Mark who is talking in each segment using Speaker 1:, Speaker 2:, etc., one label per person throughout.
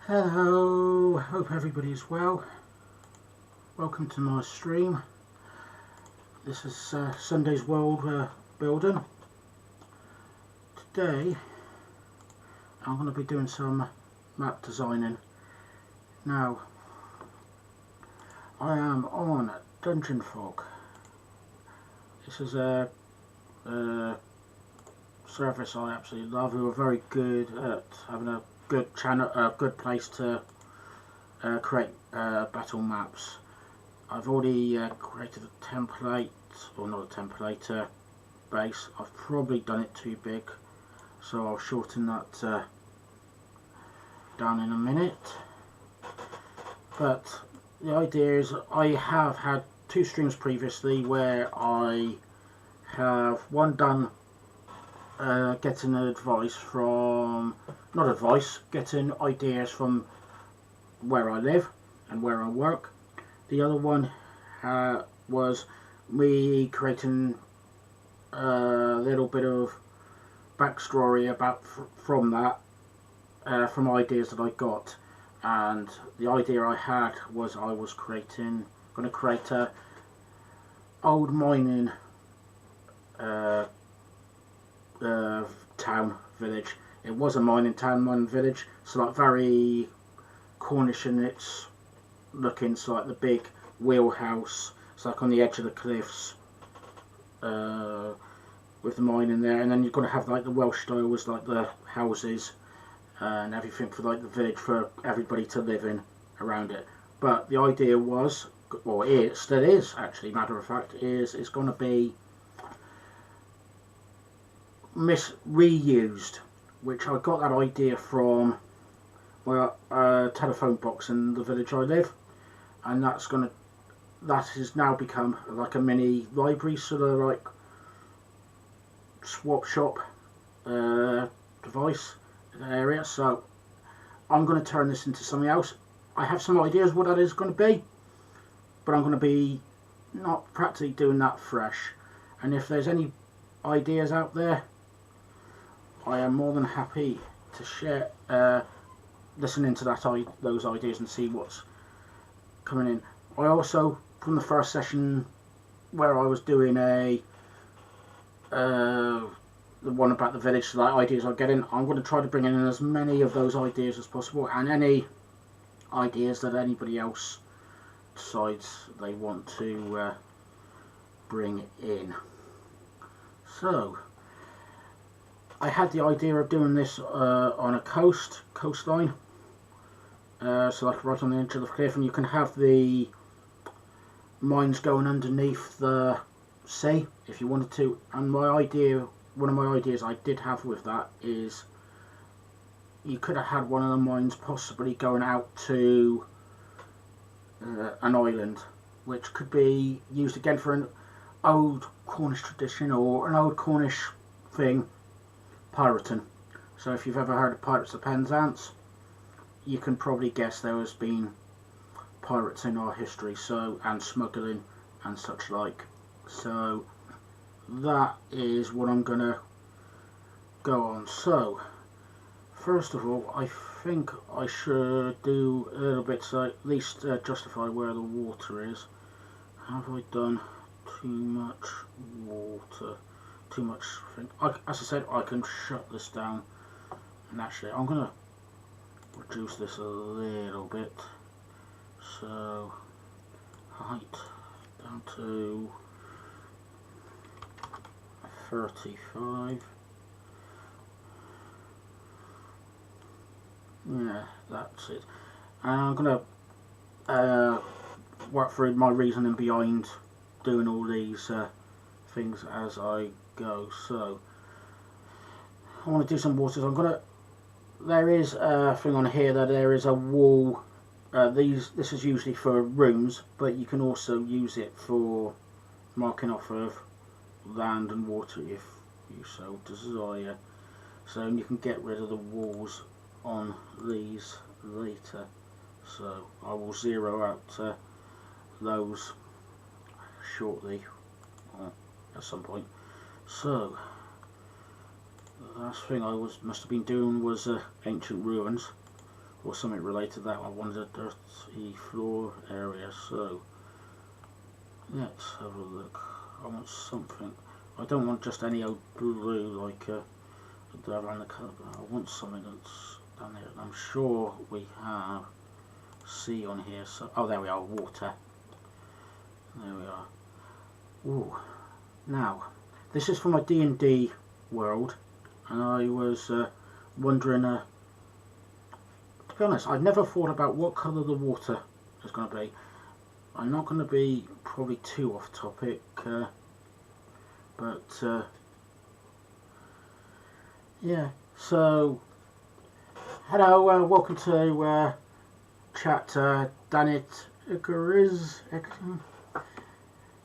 Speaker 1: Hello, hope everybody is well. Welcome to my stream. This is Sunday's World Building. Today I'm going to be doing some map designing. Now I am on Dungeon Fog. This is a service I absolutely love, who are very good at having a good channel, good place to create battle maps. I've already created a template, or not a template, base. I've probably done it too big, so I'll shorten that down in a minute. But the idea is, I have had 2 streams previously where I have one done getting advice from, not advice, getting ideas from where I live and where I work. The other one was me creating a little bit of backstory about from that, from ideas that I got. And the idea I had was I was going to create a old mining town village. It was a mining town, mining village, so like very Cornish in its looking. It's like the big wheelhouse. It's like on the edge of the cliffs, with the mine in there, and then you're going to have like the Welsh styles, like the houses and everything for like the village for everybody to live in around it. But the idea was, or it still is actually, matter of fact, is it's going to be reused, which I got that idea from telephone box in the village I live, and that has now become like a mini library, sort of like swap shop device area. So I'm going to turn this into something else. I have some ideas what that is going to be, but I'm going to be not practically doing that fresh. And if there's any ideas out there, I am more than happy to share, listening to those ideas and see what's coming in. I also, from the first session where I was doing the one about the village, so that ideas I get in, I'm going to try to bring in as many of those ideas as possible, and any ideas that anybody else decides they want to bring in. So I had the idea of doing this on a coastline, so like right on the edge of the cliff, and you can have the mines going underneath the sea if you wanted to. And one of my ideas I did have with that is you could have had one of the mines possibly going out to an island, which could be used again for an old Cornish tradition or an old Cornish thing, pirating. So if you've ever heard of Pirates of Penzance, you can probably guess there has been pirates in our history, so, and smuggling and such like. So that is what I'm gonna go on. So first of all, I think I should do a little bit to at least justify where the water is. Have I done too much water? Too much thing. As I said, I can shut this down, and actually I'm gonna reduce this a little bit. So height down to 35. Yeah, that's it. And I'm gonna work through my reasoning behind doing all these things as I go. So I want to do some waters. There is a thing on here that there is a wall. This is usually for rooms, but you can also use it for marking off of land and water if you so desire. So you can get rid of the walls on these later. So I will zero out those shortly at some point. So the last thing I must have been doing was ancient ruins or something related to that. I wanted a dirty floor area, so let's have a look. I want something. I don't want just any old blue like around the colour. I want something that's down there. I'm sure we have sea on here. So there we are, water. There we are. Ooh. Now, this is for my D&D world, and I was wondering. To be honest, I've never thought about what colour the water is going to be. I'm not going to be probably too off topic, but yeah. So, hello, welcome to chat, Danit Igariz.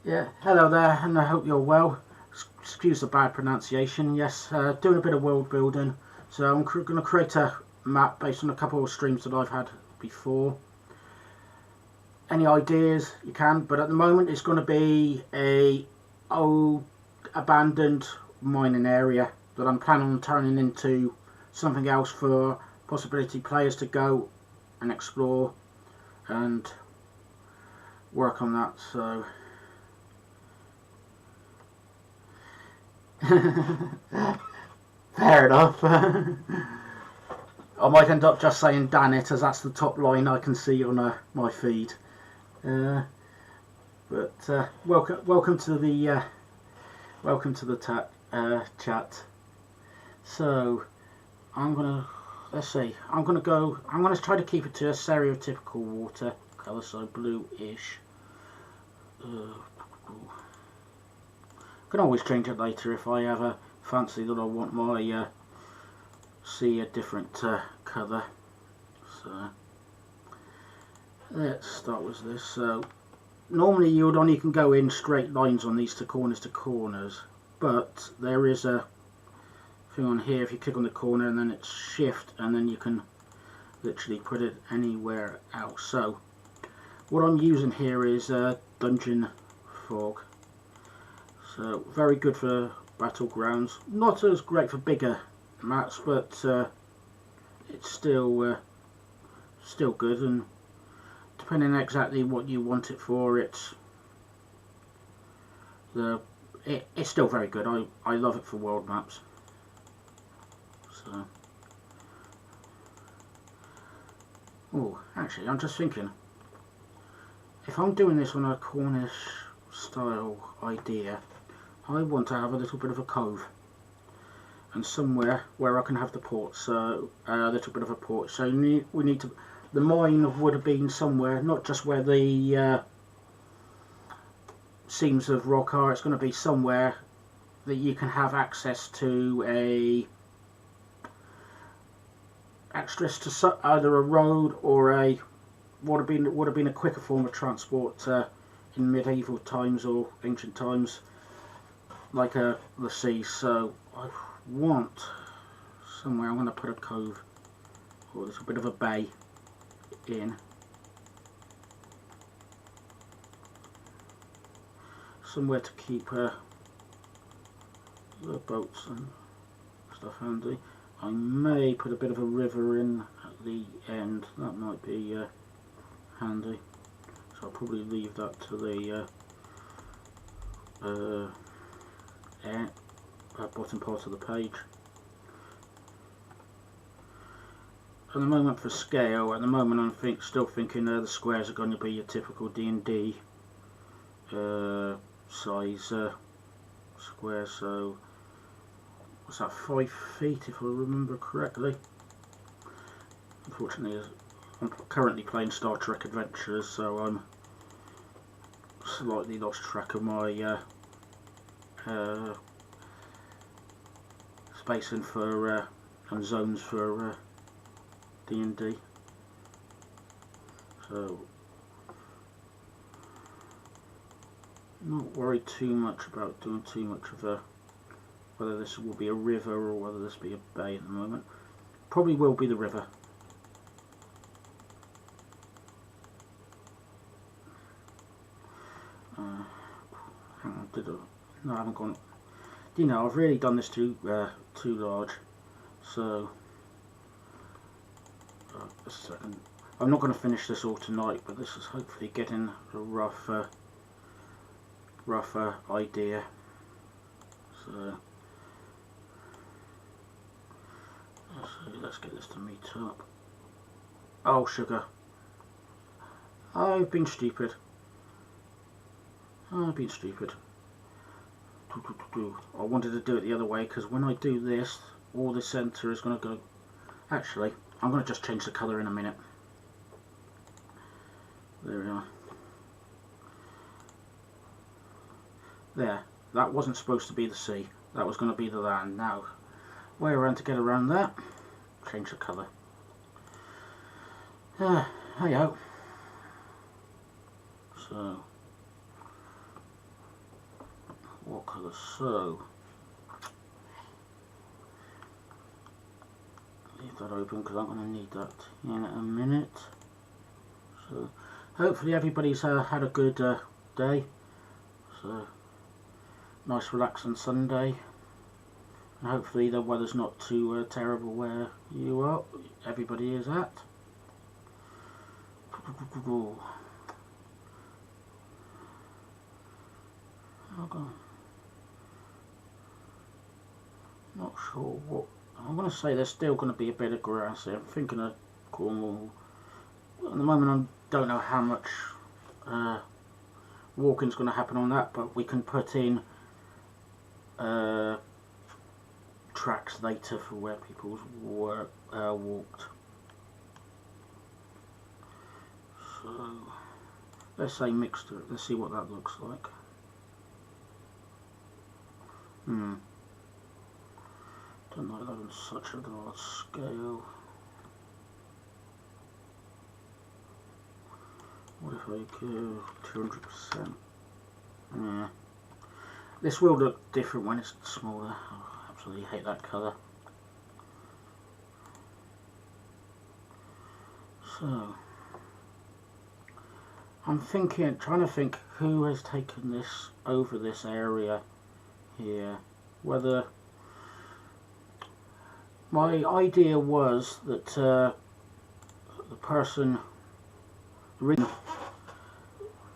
Speaker 1: Yeah, hello there, and I hope you're well. Excuse the bad pronunciation. Yes, doing a bit of world building. So I'm going to create a map based on a couple of streams that I've had before. Any ideas you can, but at the moment it's going to be a old abandoned mining area that I'm planning on turning into something else for possibility players to go and explore and work on that. So fair enough. I might end up just saying "damn it," as that's the top line I can see on my feed. But welcome to the chat. So I'm gonna try to keep it to a stereotypical water colour, so blue-ish. Can always change it later if I have a fancy that I want my see a different colour. So let's start with this. So normally you would only can go in straight lines on these to corners, but there is a thing on here. If you click on the corner and then it's shift, and then you can literally put it anywhere else. So what I'm using here is Dungeon Fog. So very good for battlegrounds. Not as great for bigger maps, but it's still good, and depending on exactly what you want it for, it's still very good. I love it for world maps. So, oh, actually, I'm just thinking, if I'm doing this on a Cornish style idea, I want to have a little bit of a cove and somewhere where I can have the port. So a little bit of a port. So we need to. The mine would have been somewhere, not just where the seams of rock are. It's going to be somewhere that you can have access to access to either a road or a would have been a quicker form of transport in medieval times or ancient times, like the sea. So I want somewhere. I'm going to put a cove or a little bit of a bay in, somewhere to keep the boats and stuff handy. I may put a bit of a river in at the end. That might be handy. So I'll probably leave that to the bottom part of the page. At the moment for scale, at the moment I'm still thinking the squares are going to be your typical D&D size square. So what's that, 5 feet if I remember correctly. Unfortunately, I'm currently playing Star Trek Adventures, so I'm slightly lost track of my spacing for and zones for D&D. So not worried too much about doing too much of whether this will be a river or whether this be a bay at the moment. Probably will be the river. Hang on, no, I haven't gone. You know, I've really done this too large. So a second. I'm not going to finish this all tonight, but this is hopefully getting a rougher idea. So let's get this to meet up. Oh, sugar. I've been stupid. I wanted to do it the other way, because when I do this, all the centre is going to go. Actually, I'm going to just change the colour in a minute. There we are. There. That wasn't supposed to be the sea. That was going to be the land. Now, way around to get around that. Change the colour. Hey ho. So, what colour? So, leave that open because I'm going to need that in a minute. So, hopefully everybody's had a good day. So, nice relaxing Sunday. And hopefully the weather's not too terrible where you are. Everybody is at. Not sure what. I'm going to say there's still going to be a bit of grass here. I'm thinking of Cornwall. At the moment I don't know how much walking's going to happen on that, but we can put in tracks later for where people's walked. So let's say mixed. Let's see what that looks like. Something like that on such a large scale. What if I go 200%? Yeah. This will look different when it's smaller. I absolutely hate that colour. So, I'm trying to think who has taken this over this area here. Whether my idea was that the person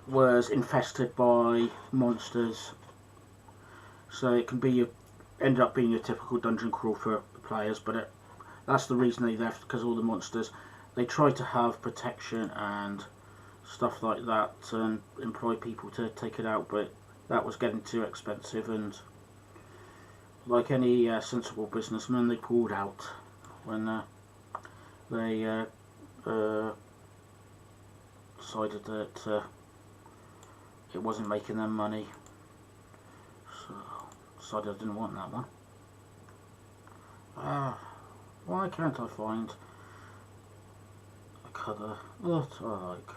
Speaker 1: was infested by monsters, so it can be end up being a typical dungeon crawl for the players. But that's the reason they left, because all the monsters, they try to have protection and stuff like that and employ people to take it out, but that was getting too expensive, and like any sensible businessman, they pulled out when they decided that it wasn't making them money. So decided I didn't want that one. Why can't I find a colour that I like?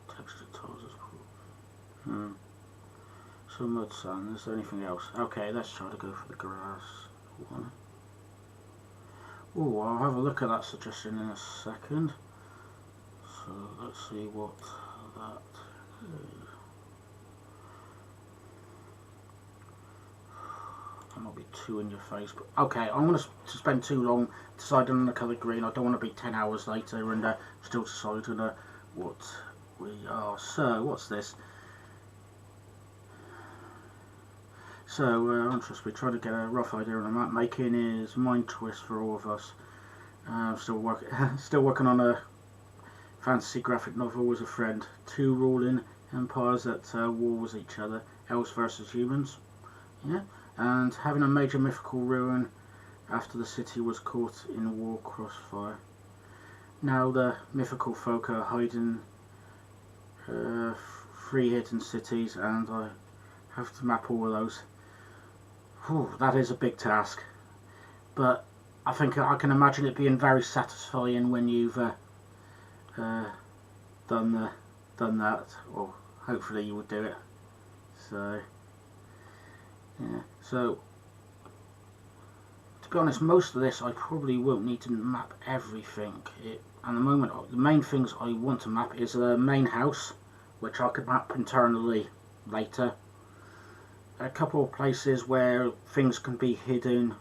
Speaker 1: Texture tiles is cool. So mud sand, is there anything else? Okay, let's try to go for the grass one. Oh, I'll have a look at that suggestion in a second. So let's see what that is. That might be too in your face, but okay, I'm going to spend too long deciding on the colour green. I don't want to be 10 hours later and still deciding what we are. So, what's this? So, I'm supposed to be trying to get a rough idea on the map making is mind twist for all of us. I'm still working on a fantasy graphic novel with a friend. 2 ruling empires at war with each other, elves versus humans. Yeah, and having a major mythical ruin after the city was caught in war crossfire. Now the mythical folk are hiding 3 hidden cities, and I have to map all of those. Whew, that is a big task, but I think I can imagine it being very satisfying when you've done that, or hopefully you would do it. So yeah, so to be honest, most of this I probably won't need to map everything. At the moment, the main things I want to map is the main house, which I could map internally later. A couple of places where things can be hidden,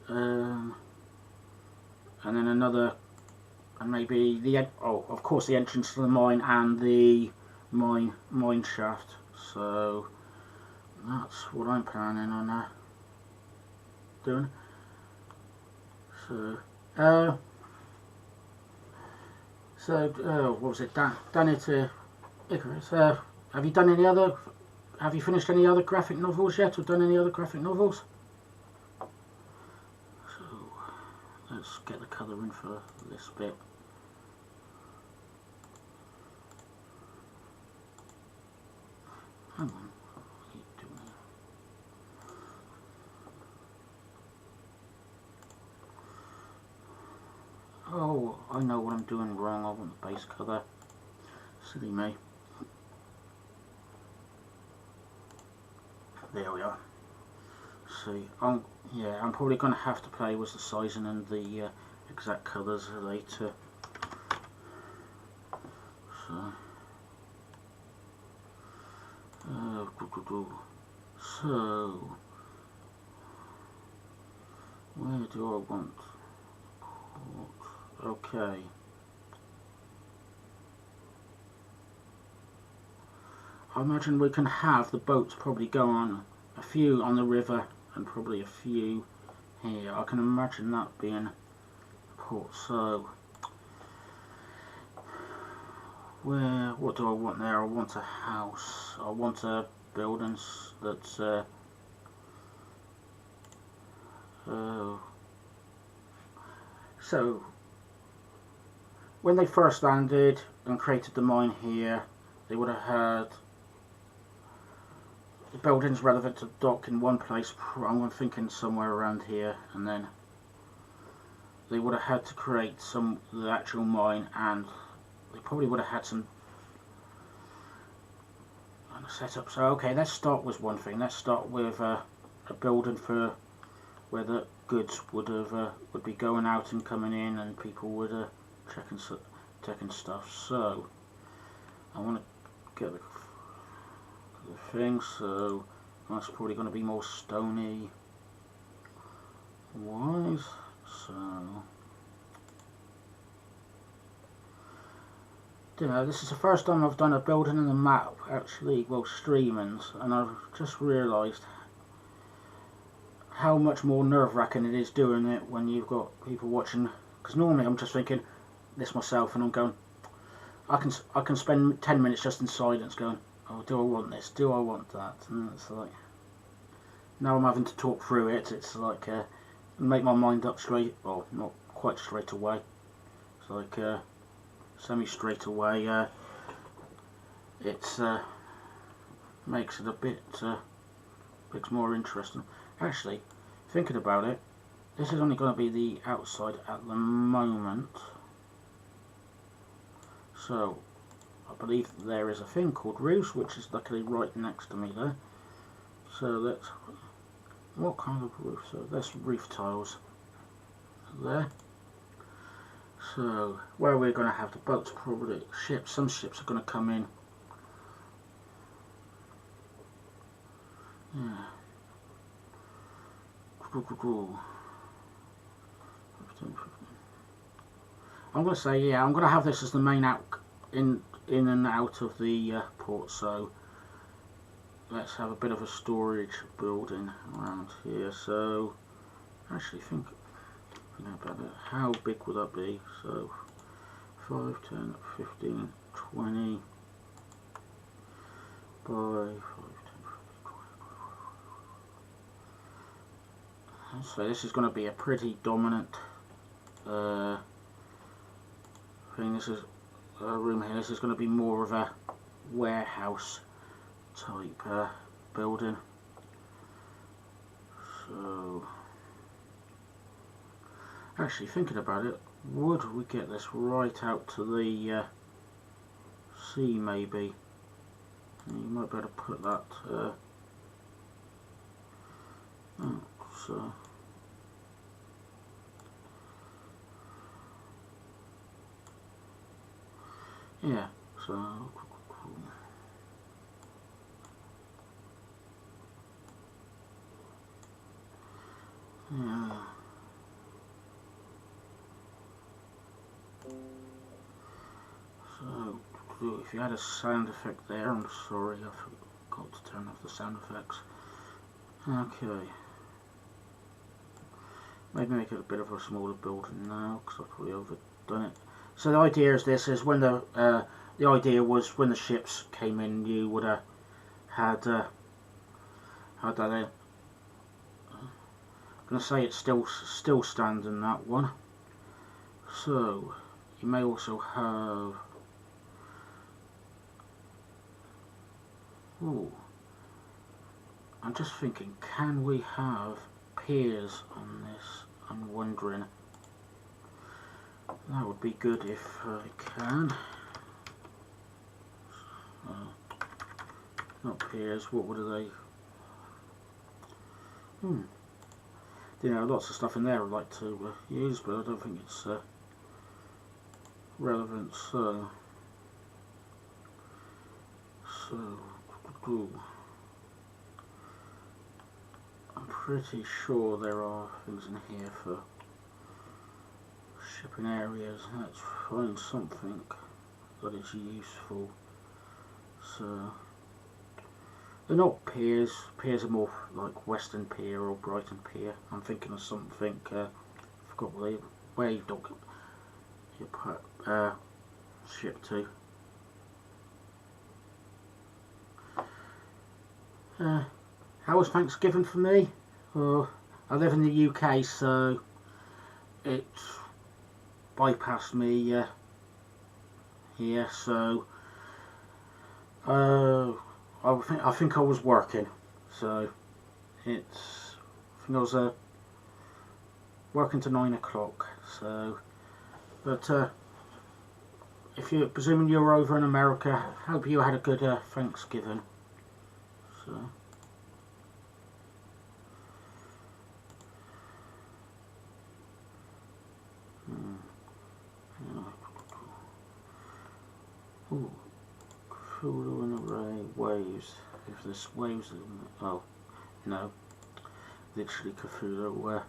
Speaker 1: and then another, and maybe of course the entrance to the mine and the mine shaft. So that's what I'm planning on doing. So what was it? Done it to Icarus. Have you done any other? Have you finished any other graphic novels yet, or done any other graphic novels? So let's get the colour in for this bit. Hang on, what are you doing? Oh, I know what I'm doing wrong. I want the base colour. Silly me. There we are. See, I'm probably going to have to play with the sizing and the exact colours later. So, where do I want? Okay. I imagine we can have the boats probably go on, a few on the river and probably a few here. I can imagine that being a port. So, what do I want there? I want a house. I want a building that's so when they first landed and created the mine here, they would have had the building's relevant to the dock in one place. I'm thinking somewhere around here, and then they would have had to create the actual mine, and they probably would have had some setup. So okay, let's start with one thing. Let's start with a building for where the goods would be going out and coming in, and people would checking stuff. So I want to get the thing. So that's probably going to be more stony wise. So you know, this is the first time I've done a building in the map actually while streaming, and I've just realised how much more nerve-wracking it is doing it when you've got people watching. Because normally I'm just thinking this myself, and I'm going, I can spend 10 minutes just in silence going, oh, do I want this? Do I want that? And it's like, now I'm having to talk through it. It's like make my mind up straight, well, not quite straight away. It's like semi straight away. It's makes it a bit more interesting. Actually, thinking about it, this is only going to be the outside at the moment. So I believe there is a thing called roofs, which is luckily right next to me there. So let's, what kind of roof? So there's roof tiles there. So where we're going to have the boats, probably ships. Some ships are going to come in. Yeah. I'm going to say, yeah, I'm going to have this as the main out in and out of the port. So let's have a bit of a storage building around here. So actually think about it. How big would that be? So 5, 10, 15, 20 by 5, 10, 15, 20. So this is going to be a pretty dominant thing. This is a room here. This is going to be more of a warehouse type building. So actually thinking about it, would we get this right out to the sea maybe? You might be able to put that so yeah, so yeah. So if you had a sound effect there, I'm sorry, I forgot to turn off the sound effects. Okay. Maybe make it a bit of a smaller building now, because I've probably overdone it. So the idea is this: is when the idea was when the ships came in, you would have had that in. I'm going to say it's still standing, that one. So you may also have. Oh, I'm just thinking, can we have piers on this? I'm wondering. That would be good if I can. Not piers, what would they? You know, lots of stuff in there I'd like to use, but I don't think it's relevant. So I'm pretty sure there are things in here for shipping areas. Let's find something that is useful. So they're not piers. Piers are more like Western Pier or Brighton Pier. I'm thinking of something. I forgot where you dock your ship to. How was Thanksgiving for me? Well, I live in the UK, so it bypassed me here. So I think I was working. So it's, I think I was working to 9 o'clock. So, but if you're presuming you're over in America, hope you had a good Thanksgiving. So. Ooh, Cthulhu and array waves. If there's waves, oh no, literally Cthulhu.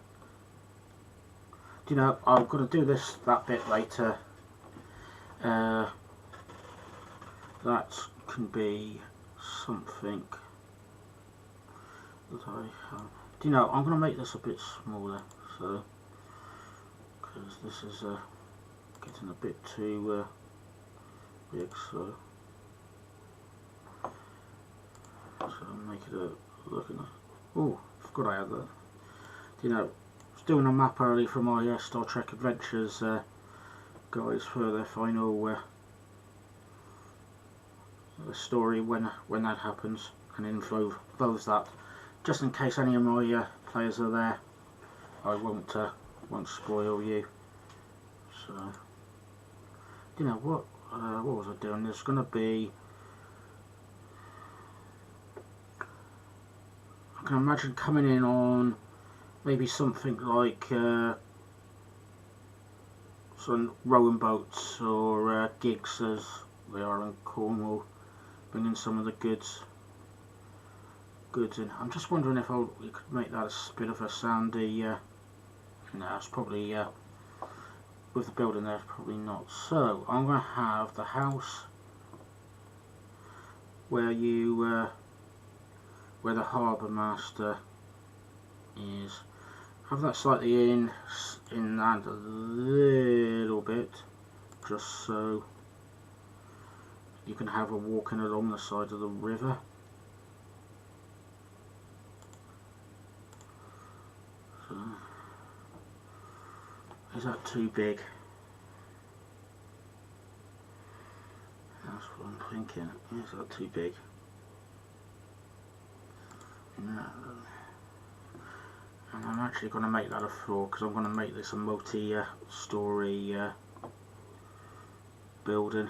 Speaker 1: Do you know? I'm gonna do that bit later. That can be something that I have. Do you know? I'm gonna make this a bit smaller, so because this is getting a bit too big, so make it a looking. Oh, forgot I had that. Do you know? I was doing a map early for my Star Trek Adventures guys for their final story when that happens, and involves that. Just in case any of my players are there, I won't spoil you. So, you know what? What was I doing? There's going to be. I can imagine coming in on maybe something like some rowing boats or gigs, as they are in Cornwall, bringing some of the goods in. I'm just wondering if we could make that a bit of a sandy. No, it's probably with the building there, it's probably not. So I'm going to have the house where you where the harbour master is. Have that slightly in that a little bit, just so you can have her walking along the side of the river. So, is that too big? That's what I'm thinking. Is that too big? No. And I'm actually going to make that a floor, because I'm going to make this a multi-story building.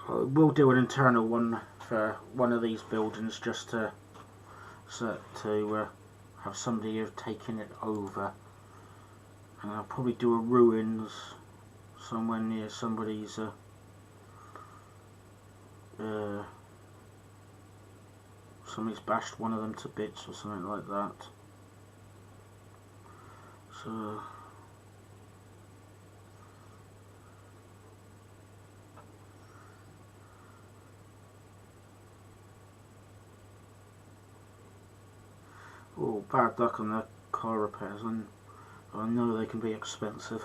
Speaker 1: We'll do an internal one for one of these buildings, just to have somebody have taken it over, and I'll probably do a ruins somewhere near somebody's somebody's bashed one of them to bits or something like that. So oh, bad luck on the car repairs, and I know they can be expensive.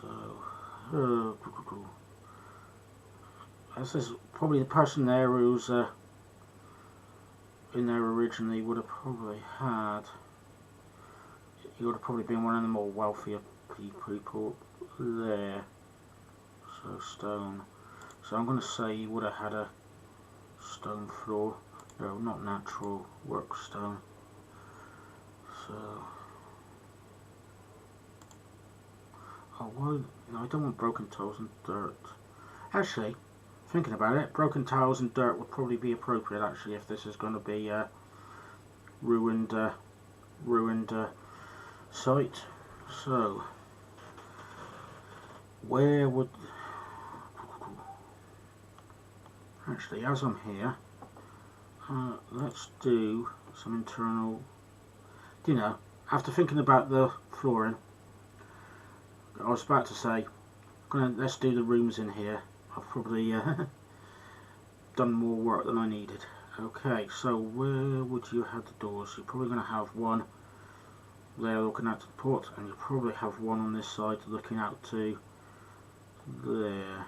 Speaker 1: So this is probably the person there who's in there originally would have probably had. He would have probably been one of the more wealthier people there. So stone. So I'm going to say he would have had a stone floor. No, not natural work stone. So. Oh, well, no, I don't want broken tiles and dirt. Actually, thinking about it, broken tiles and dirt would probably be appropriate, actually, if this is going to be a ruined site. So, where would... Actually, as I'm here, let's do some internal... You know, after thinking about the flooring, I was about to say, let's do the rooms in here. I've probably done more work than I needed. Okay, so where would you have the doors? You're probably going to have one there looking out to the port, and you probably have one on this side looking out to there.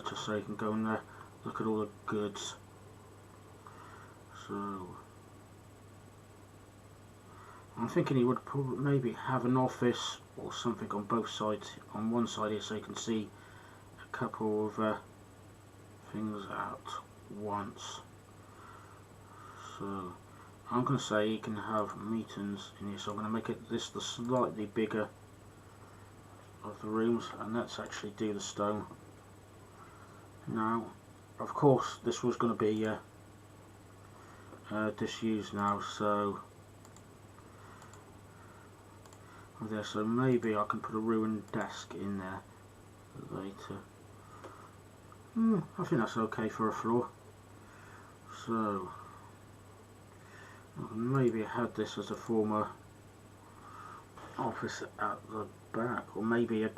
Speaker 1: Just so you can go in there, look at all the goods. So I'm thinking he would probably maybe have an office or something on both sides, on one side here, so you can see a couple of things at once. So I'm going to say he can have meetings in here, so I'm going to make it this the slightly bigger of the rooms, and let's actually do the stone. Now, of course, this was going to be disused now, so there. So maybe I can put a ruined desk in there later. I think that's okay for a floor. So maybe I had this as a former office at the back, or maybe a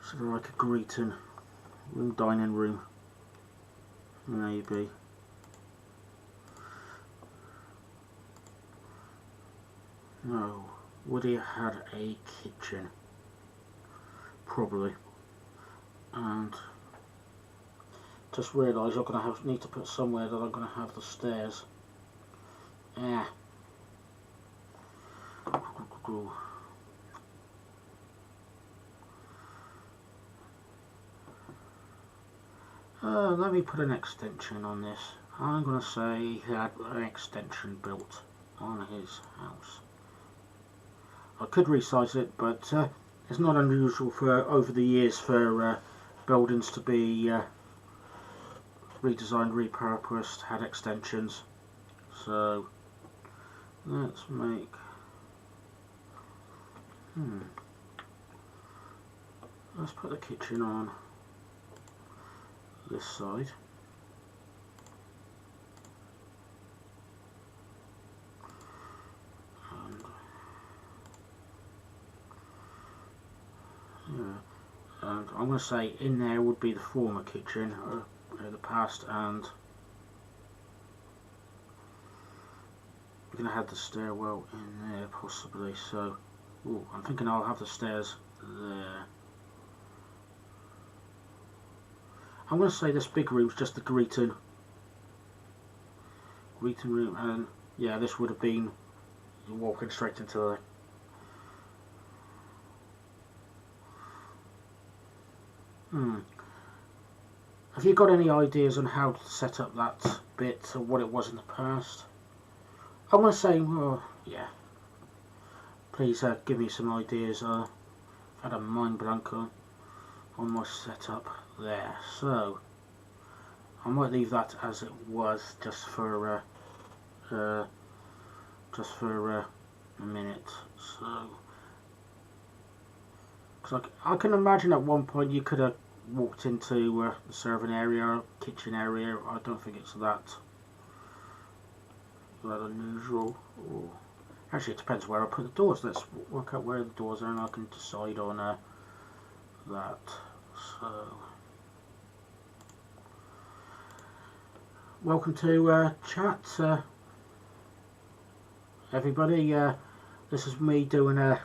Speaker 1: sort of like a greeting room, dining room, maybe. No, would he have had a kitchen? Probably. And just realised I'm gonna need to put somewhere that I'm gonna have the stairs. Yeah. Let me put an extension on this. I'm gonna say he had an extension built on his house. I could resize it, but it's not unusual for over the years for buildings to be redesigned, repurposed, had extensions. So let's make let's put the kitchen on this side. And I'm going to say in there would be the former kitchen of the past, and we're going to have the stairwell in there possibly. So I'm thinking I'll have the stairs there. I'm going to say this big room's just the greeting room, and yeah, this would have been walking straight into the Have you got any ideas on how to set up that bit, or what it was in the past? I'm going to say, well, yeah. Please give me some ideas. I've had a mind blank on my setup there. So I might leave that as it was, just for a minute. So, because I can imagine at one point you could have walked into the serving area, kitchen area. I don't think it's that unusual. Or, actually, it depends where I put the doors. Let's work out where the doors are, and I can decide on that. So, welcome to chat, everybody. This is me doing a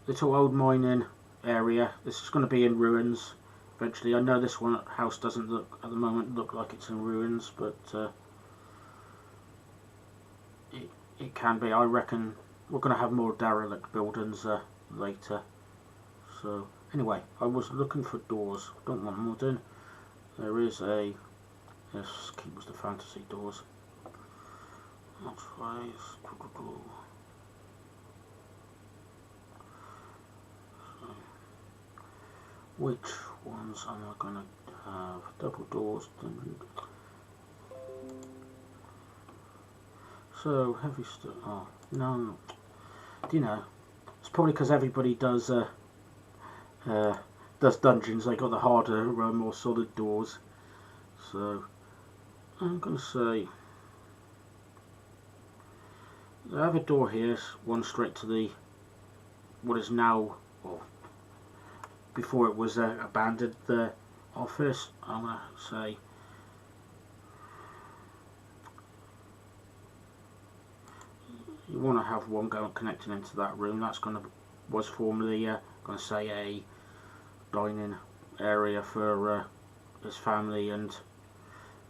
Speaker 1: little old mining area. This is going to be in ruins eventually. I know this house doesn't look at the moment like it's in ruins, but it can be. I reckon we're going to have more derelict buildings later. So anyway, I was looking for doors. Don't want modern. There is a Trekwars and Fantasy doors. That's right. Which ones am I going to have? Double doors. So heavy stuff. Oh no. Do you know? It's probably because everybody does dungeons. They got the harder, more solid doors. So I'm going to say I have a door here. One straight to the what is now, well, before it was abandoned, the office. I'm going to say you want to have one going connecting into that room. That's was formerly going to say a dining area for his family and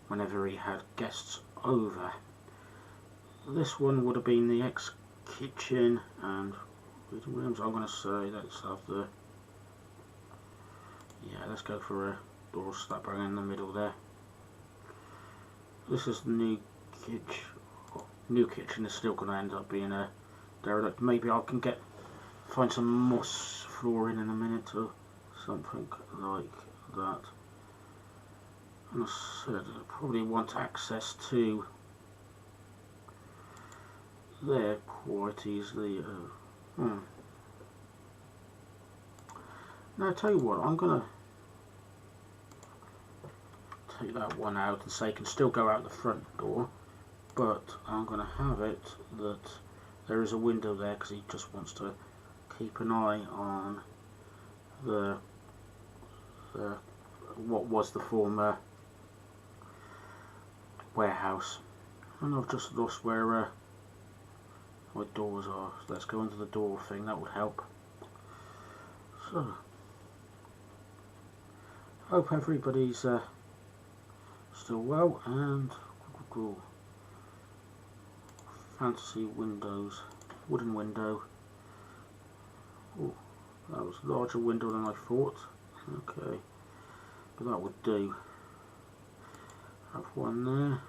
Speaker 1: whenever he had guests over. This one would have been the ex-kitchen, and Reading rooms. I'm going to say let's have the. Yeah, let's go for a door stopper in the middle there. This is the new kitchen. New kitchen is still going to end up being a derelict. Maybe I can find some moss flooring in a minute or something like that. And I said I probably want access to there quite easily. Now I tell you what, I'm gonna take that one out and say it can still go out the front door, but I'm gonna have it that there is a window there because he just wants to keep an eye on the what was the former warehouse. And I've just lost where my doors are. So let's go into the door thing, that would help. So hope everybody's still well, and fantasy windows, wooden window. Oh, that was a larger window than I thought. Okay, but that would do. Have one there.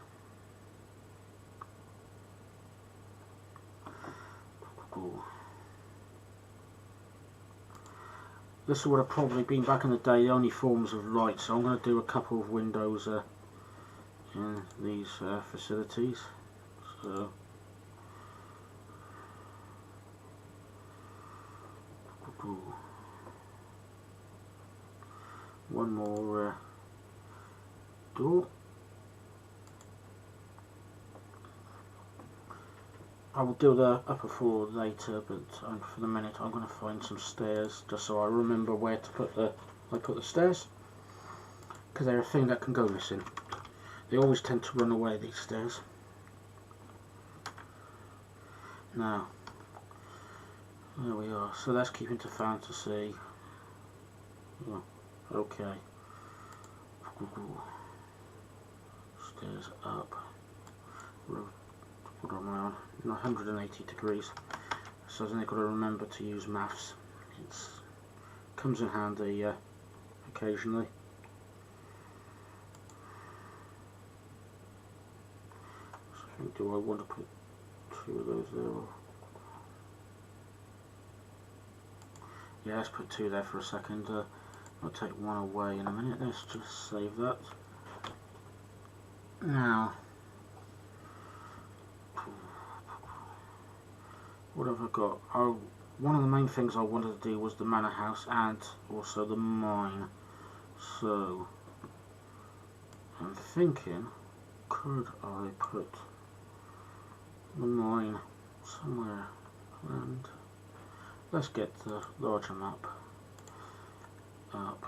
Speaker 1: This would have probably been back in the day the only forms of light, so I'm going to do a couple of windows in these facilities. So one more door. I will do the upper floor later, but for the minute I'm going to find some stairs just so I remember where to put the stairs, because they're a thing that can go missing. They always tend to run away, these stairs. Now, there we are. So let's keep into fantasy. Oh, okay. Stairs up. What am I on? 180 degrees. So I've got to remember to use maths. It comes in handy occasionally. So do I want to put two of those there? Yeah, let's put two there for a second. I'll take one away in a minute. Let's just save that. Now, what have I got? Oh, one of the main things I wanted to do was the manor house and also the mine. So, I'm thinking, could I put the mine somewhere around? Let's get the larger map up.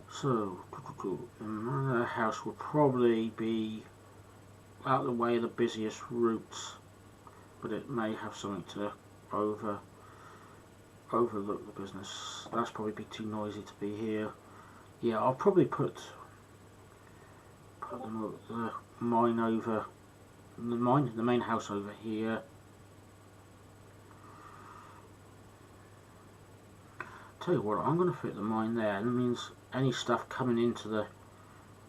Speaker 1: So the manor house will probably be out of the way of the busiest routes, but it may have something to overlook the business. That's probably be too noisy to be here. Yeah, I'll probably put the mine over the main house over here. Tell you what, I'm going to fit the mine there. That means any stuff coming into the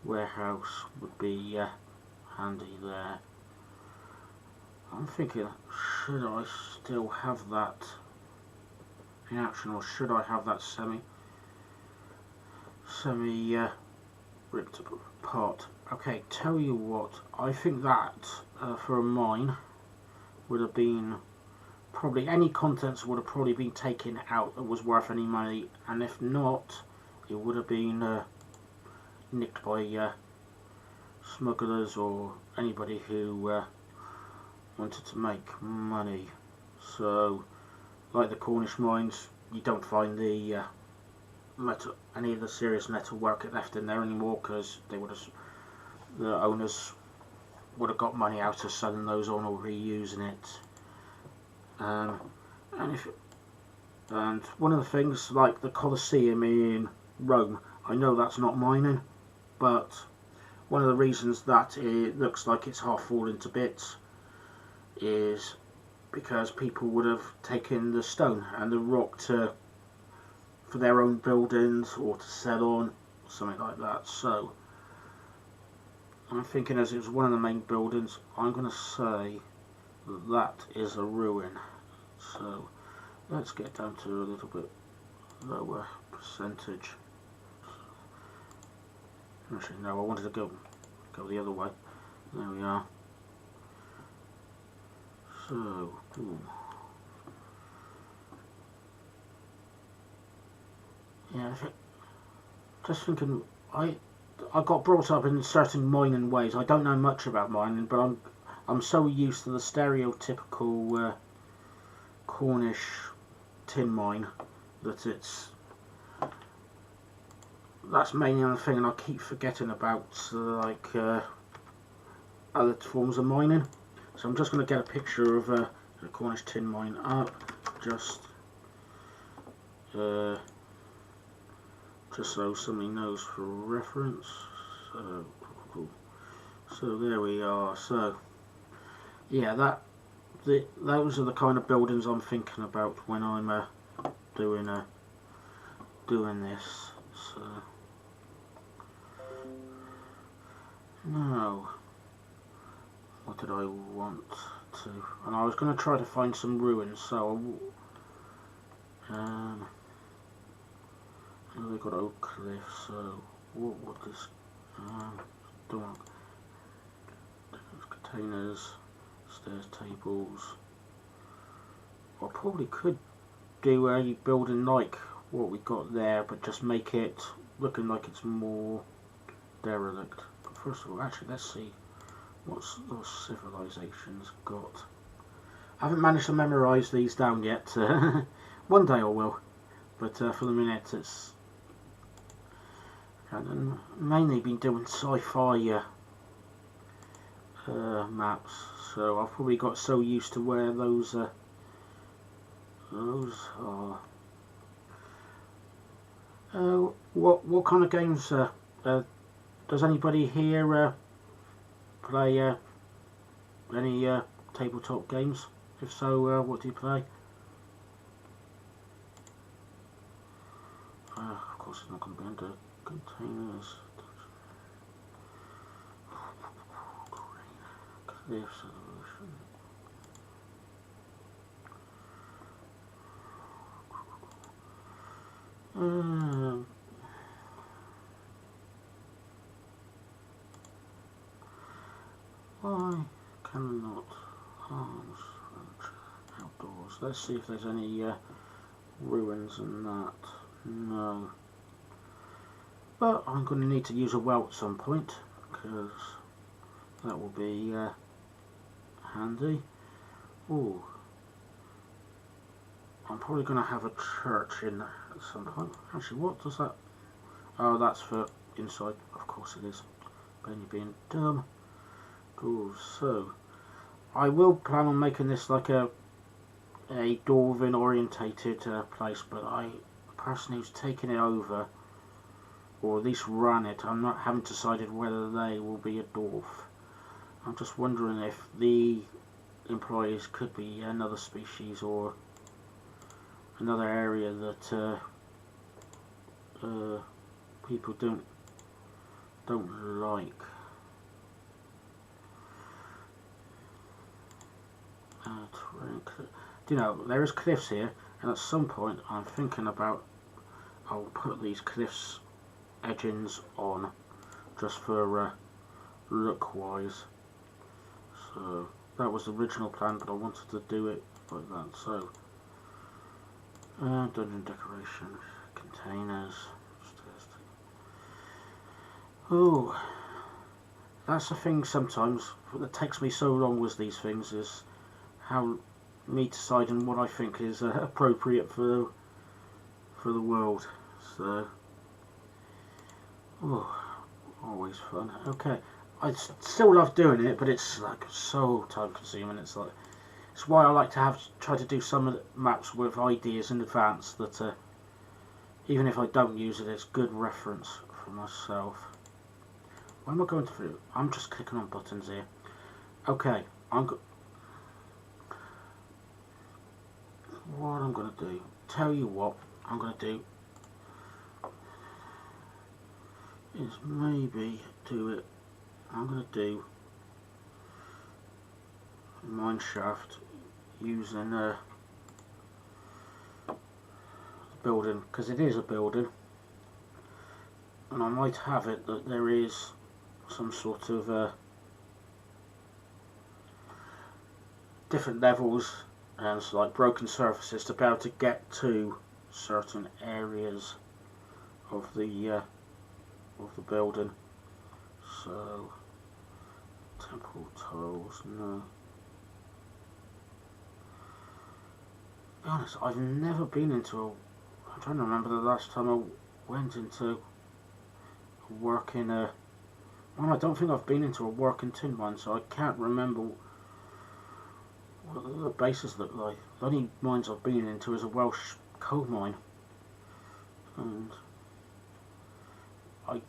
Speaker 1: warehouse would be handy there. I'm thinking, should I still have that in action, or should I have that semi ripped apart? Okay, tell you what, I think that for a mine would have been probably, any contents would have probably been taken out that was worth any money, and if not, it would have been nicked by smugglers or anybody who wanted to make money. So, like the Cornish mines, you don't find the any of the serious metal work left in there anymore, because they would have, the owners would have got money out of selling those on or reusing it. And one of the things, like the Colosseum in Rome, I know that's not mining, but one of the reasons that it looks like it's half fallen to bits is because people would have taken the stone and the rock for their own buildings or to sell on, something like that. So I'm thinking, as it was one of the main buildings, I'm going to say that is a ruin. So let's get down to a little bit lower percentage. Actually, no, I wanted to go the other way. There we are. So, ooh. Yeah, just thinking, I got brought up in certain mining ways. I don't know much about mining, but I'm so used to the stereotypical Cornish tin mine that that's mainly the thing, and I keep forgetting about like other forms of mining. So I'm just going to get a picture of a Cornish tin mine up, just so somebody knows for reference. So cool. So there we are. So yeah, those are the kind of buildings I'm thinking about when I'm doing this. So now, what did I want to? And I was going to try to find some ruins. So we've got Oak Cliff. So what this? Don't containers, stairs, tables. I probably could do a building like what we got there, but just make it looking like it's more derelict. But first of all, actually, let's see what's those civilizations got. I haven't managed to memorise these down yet. One day I will, but for the minute it's mainly been doing sci-fi maps, so I've probably got so used to where those are. What kind of games does anybody here play any tabletop games? If so, what do you play? Of course it's not going to be under containers. Clear solution. Why cannot harms outdoors? Let's see if there's any ruins in that. No. But I'm going to need to use a well at some point, because that will be handy. Ooh. I'm probably going to have a church in at some point. Actually, what does that... Oh, that's for inside. Of course it is. Only being dumb. Cool. So, I will plan on making this like a Dwarven orientated place, but the person who's taking it over, or at least run it, haven't decided whether they will be a dwarf. I'm just wondering if the employees could be another species or another area that people don't like. You know, there is cliffs here, and at some point I'm thinking about I'll put these cliffs edgings on just for look wise. So that was the original plan, but I wanted to do it like that. So dungeon decoration, containers, stairs. Oh, that's the thing sometimes that takes me so long with these things, is how me deciding what I think is appropriate for the world. So, always fun. Okay, I still love doing it, but it's like so time consuming. It's why I like to try to do some of the maps with ideas in advance that even if I don't use it, it's good reference for myself. What am I going through? I'm just clicking on buttons here. Okay, what I'm going to do, tell you what I'm going to do is maybe do it, I'm going to do a mine shaft using a building, because it is a building, and I might have it that there is some sort of different levels and so like broken surfaces to be able to get to certain areas of the building. So temple tiles, no. To be honest, I've never been into a, I'm trying to remember the last time I went into a working well, I don't think I've been into a working tin mine, so I can't remember what the bases look like. The only mines I've been into is a Welsh coal mine, and I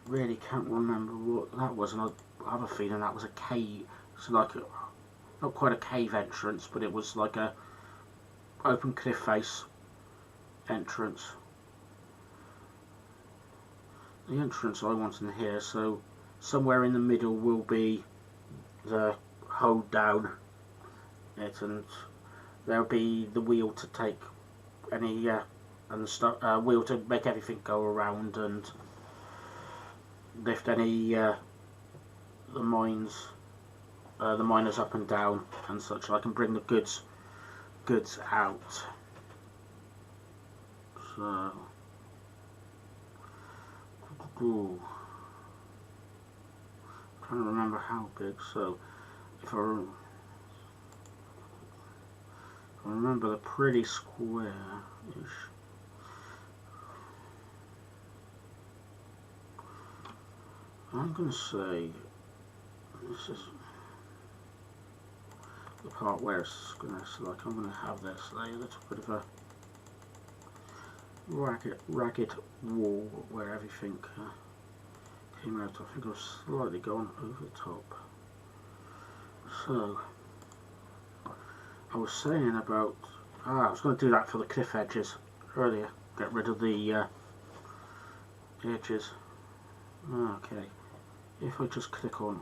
Speaker 1: really can't remember what that was, and I have a feeling that was a cave. It's like a, not quite a cave entrance, but it was like a open cliff face entrance. The entrance I want in here, so somewhere in the middle will be the hold down it, and there'll be the wheel to take any and stuff, wheel to make everything go around and lift any the miners up and down and such. I can bring the goods out. So ooh, I'm trying to remember how big. So if I remember, they're pretty square-ish. I'm going to say this is the part where it's going to, like, I'm going to have this like a little bit of a ragged wall where everything came out. I think I've slightly gone over the top. So I was saying about, I was going to do that for the cliff edges earlier, get rid of the edges. Okay, if I just click on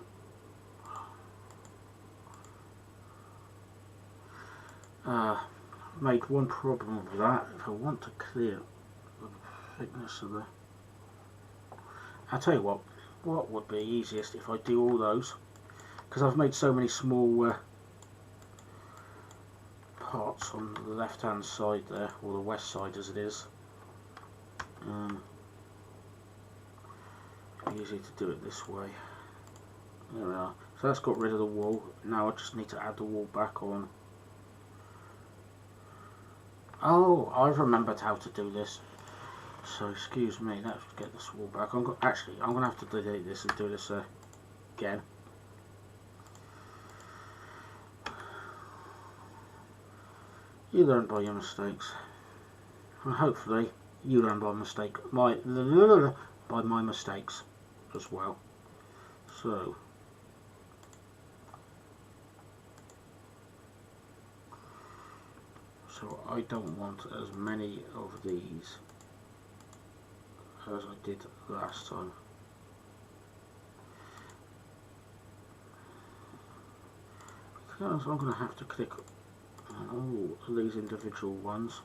Speaker 1: made one problem with that. If I want to clear the thickness of the, I'll tell you what would be easiest if I do all those, because I've made so many small parts on the left hand side there, or the west side as it is. Easy to do it this way. There we are. So that's got rid of the wall. Now I just need to add the wall back on. Oh, I've remembered how to do this. So excuse me, let's get this wall back. I'm going to have to delete this and do this again. You learn by your mistakes, and hopefully you learn by my mistakes as well. So I don't want as many of these as I did last time. Because I'm going to have to click on all these individual ones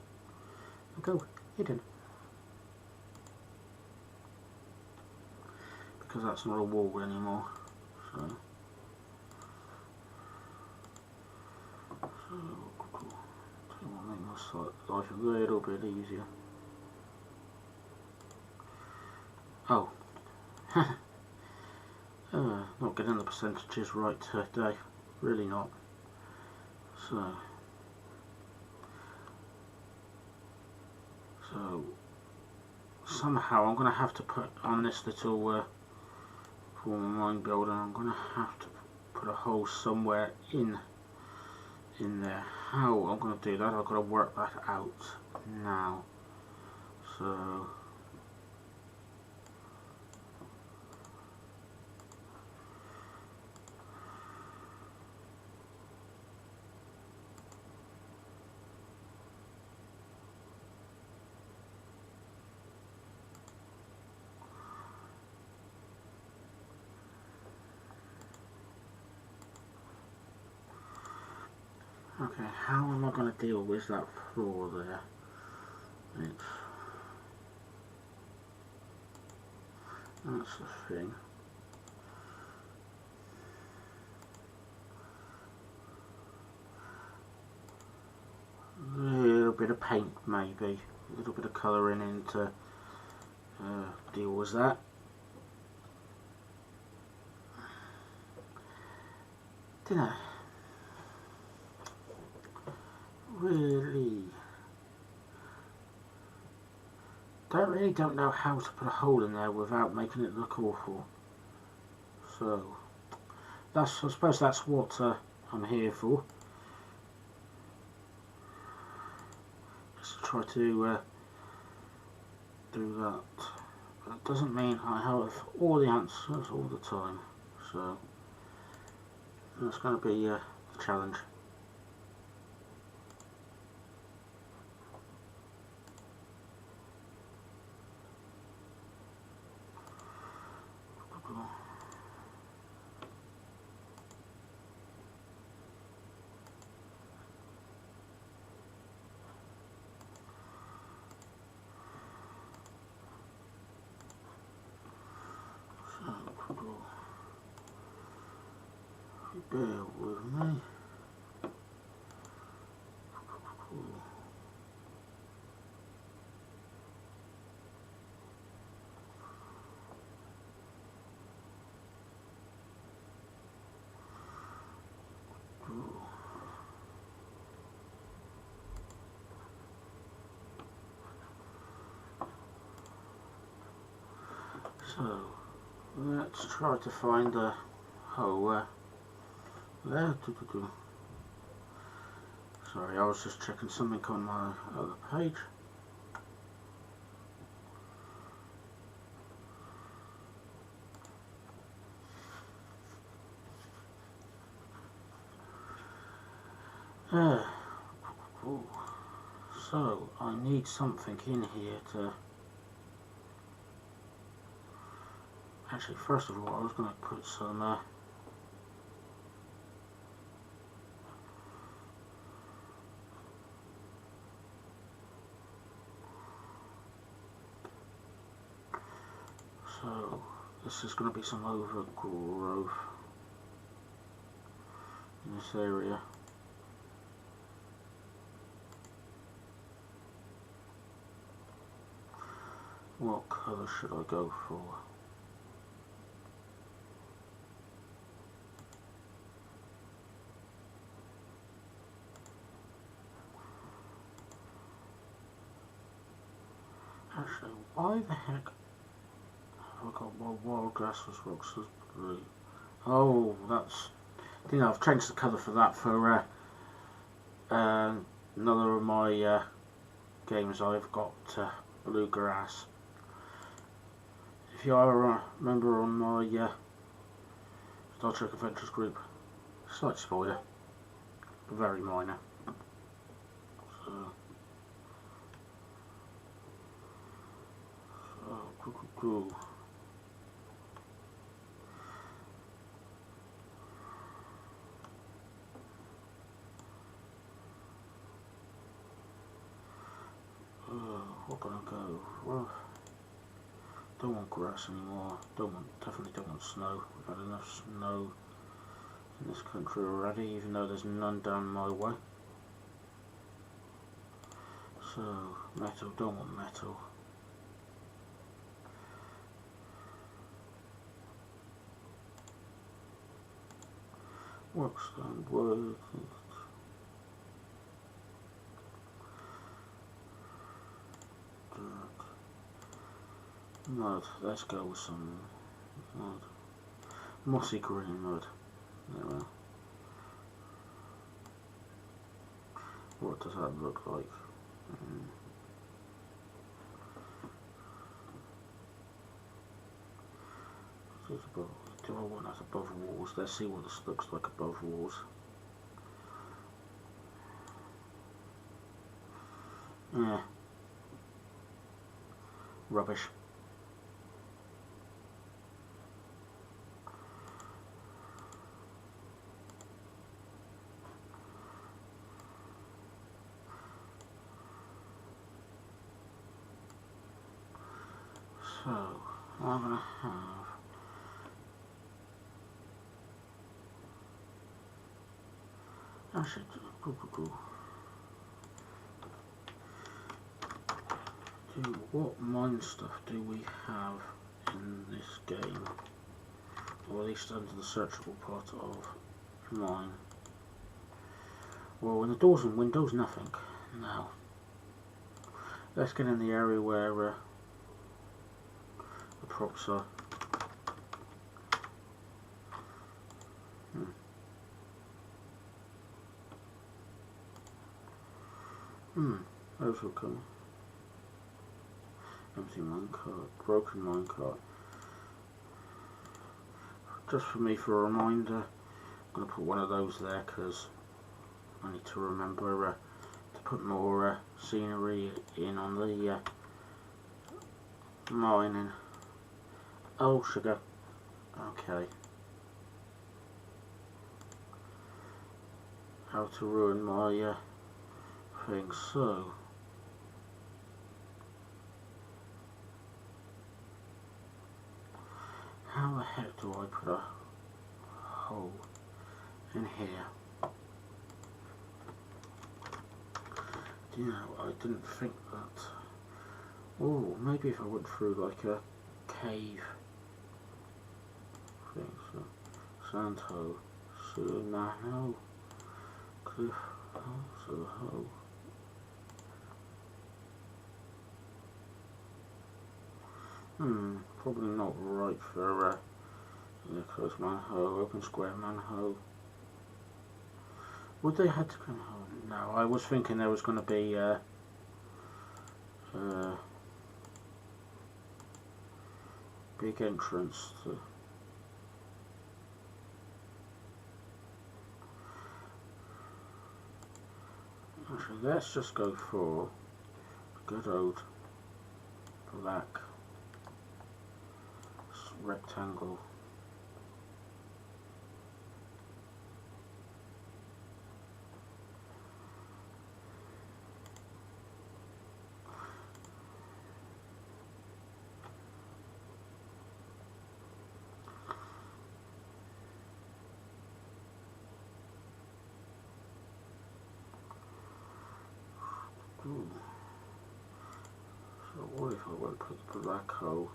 Speaker 1: and go hidden. Because that's not a wall anymore. So I'll make my life a little bit easier. Oh, not getting the percentages right today, really not. So somehow I'm going to have to put on this little for my mine builder, I'm going to have to put a hole somewhere in there. How I'm going to do that, I've got to work that out now. So Okay, how am I going to deal with that floor there? That's the thing. A little bit of paint, maybe. A little bit of colouring in to deal with that. Didn't I? Really don't know how to put a hole in there without making it look awful. So I suppose that's what I'm here for. Just to try to do that. But it doesn't mean I have all the answers all the time. So that's going to be a challenge. Bear with me. So let's try to find a hole there. Sorry, I was just checking something on my other page. So I need something in here to... Actually, first of all, I was going to put some so this is going to be some overgrowth in this area. What colour should I go for? Actually, why the heck have I got my wild grasses rocks as blue? Oh, that's... You know, I've changed the colour for that for another of my games. I've got blue grass. If you are a member on my Star Trek Adventures group, slight spoiler, very minor. Cool. What can I go? Well, don't want grass anymore. Definitely don't want snow. We've had enough snow in this country already, even though there's none down my way. So metal, don't want metal. Workstone, wood. Mud, let's go with some mud. Mossy green mud. There we are. What does that look like? Do I want that above walls? Let's see what this looks like above walls. Yeah. Rubbish. So I'm gonna have actually what mine stuff do we have in this game, or at least under the searchable part of mine? Well, in the doors and windows, nothing. Now let's get in the area where the props are. Those will come. Empty minecart, broken minecart. Just for me, for a reminder, I'm going to put one of those there because I need to remember to put more scenery in on the mining. Oh, sugar. Okay. How to ruin my thing. So how the heck do I put a hole in here? Do you know, I didn't think that. Oh, maybe if I went through like a cave thing. So sand hole, sewer manhole, cliff hole, sewer hole. Probably not right for close manhole, open square manhole. Would they have to come home? No, I was thinking there was going to be big entrance to. Actually, let's just go for good old black rectangle. Ooh. So what if I won't put the black hole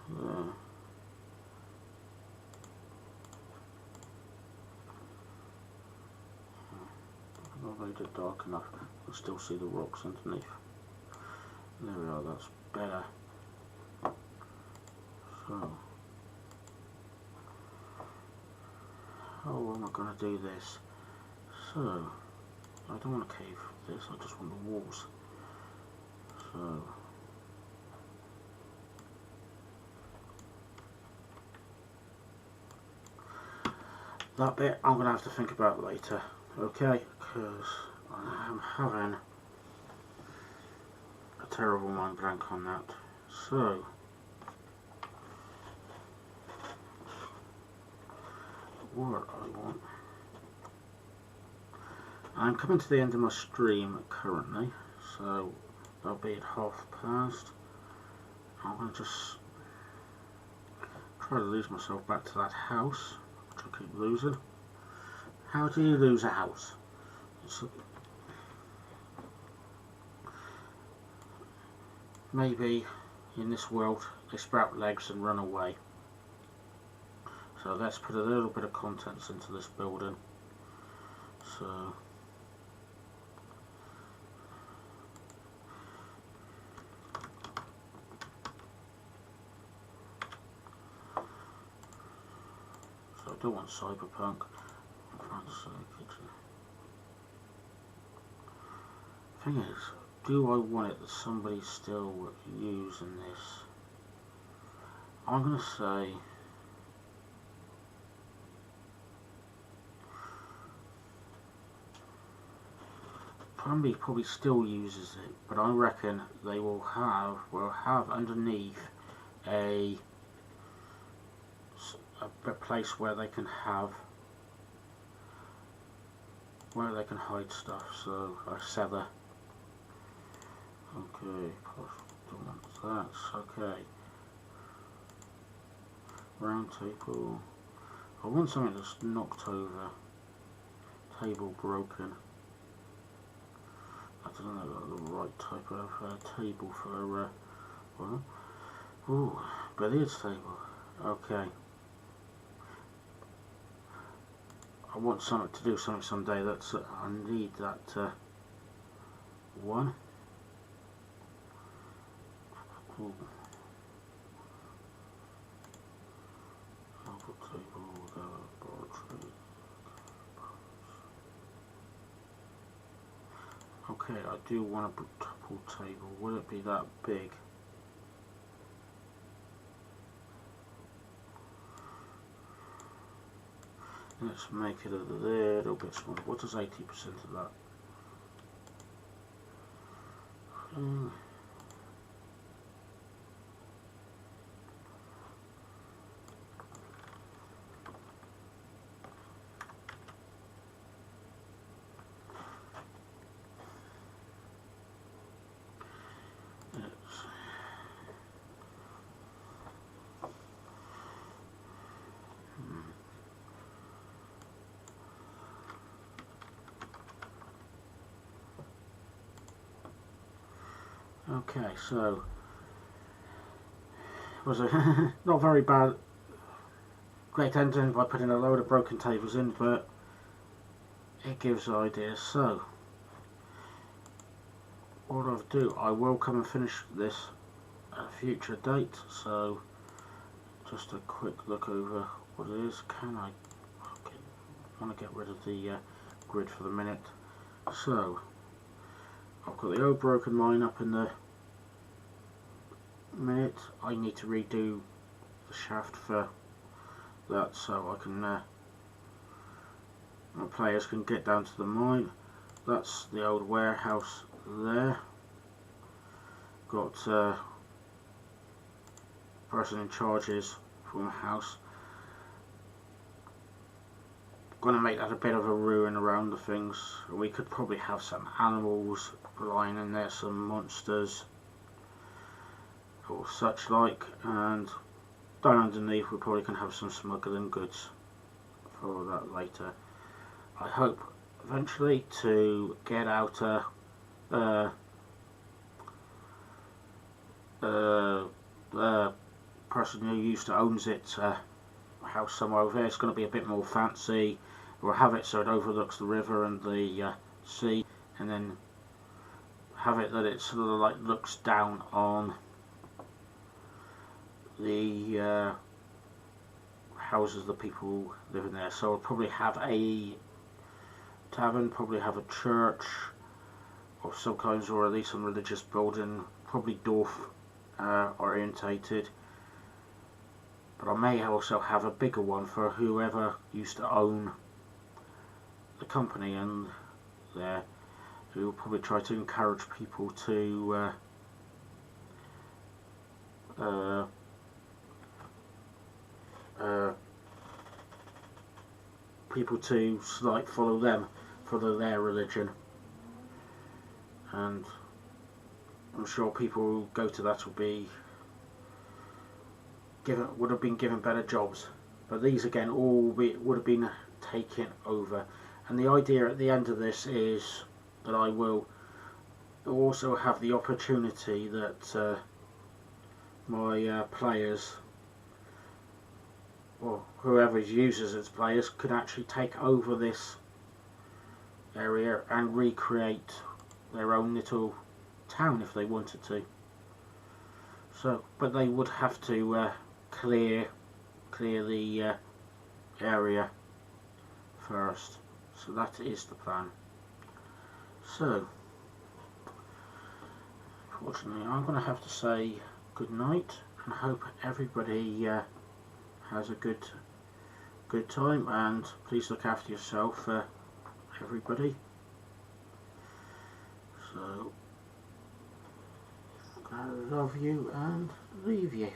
Speaker 1: there? I've not made it dark enough. I can still see the rocks underneath. There we are, that's better. So how am I going to do this? So I don't want a cave for this, I just want the walls. So that bit I'm going to have to think about later, okay? Because I am having a terrible mind blank on that. So what I want, I'm coming to the end of my stream currently, so that'll be at past. I'm going to just try to lose myself back to that house, which I keep losing. How do you lose a house? Maybe in this world they sprout legs and run away. So let's put a little bit of contents into this building. So I don't want cyberpunk. I'm trying to say kitchen. Thing is, do I want it that somebody's still using this? I'm gonna say probably still uses it, but I reckon they will have underneath a place where they can hide stuff. So I sether. Okay, don't want that's okay. Round table. I want something that's knocked over. Table broken. I don't know the right type of table for well, ooh, billiards table. Okay. I want something to do something someday. That's I need that one. Ooh. Table, laboratory. Okay, I do want a pool table. Will it be that big? Let's make it a little bit smaller. What is 80% of that? Okay, so it was a not very bad, great ending by putting a load of broken tables in, but it gives ideas. So what I'll do, I will come and finish this at a future date. So just a quick look over what it is. Can I? Okay, I want to get rid of the grid for the minute. So I've got the old broken mine up in the minute. I need to redo the shaft for that so I can my players can get down to the mine. That's the old warehouse there. Got person in charges from the house. Gonna make that a bit of a ruin around the things. We could probably have some animals lying in there, some monsters or such like, and down underneath we probably can have some smuggling goods for that later. I hope eventually to get out the person who used to owns it house somewhere over there. It's going to be a bit more fancy. We'll have it so it overlooks the river and the sea, and then have it that it sort of like looks down on the houses the people live in there. So I'll probably have a tavern, probably have a church of some kinds, or at least some religious building, probably dwarf orientated. But I may also have a bigger one for whoever used to own the company and there, who will probably try to encourage people to like follow them, follow their religion, and I'm sure people who go to that will be would have been given better jobs. But these again all would have been taken over, and the idea at the end of this is that I will also have the opportunity that my players, or whoever uses its players, could actually take over this area and recreate their own little town if they wanted to. So, but they would have to clear the area first. So that is the plan. So, fortunately, I'm going to have to say good night and hope everybody has a good time, and please look after yourself, everybody. So I love you and leave you.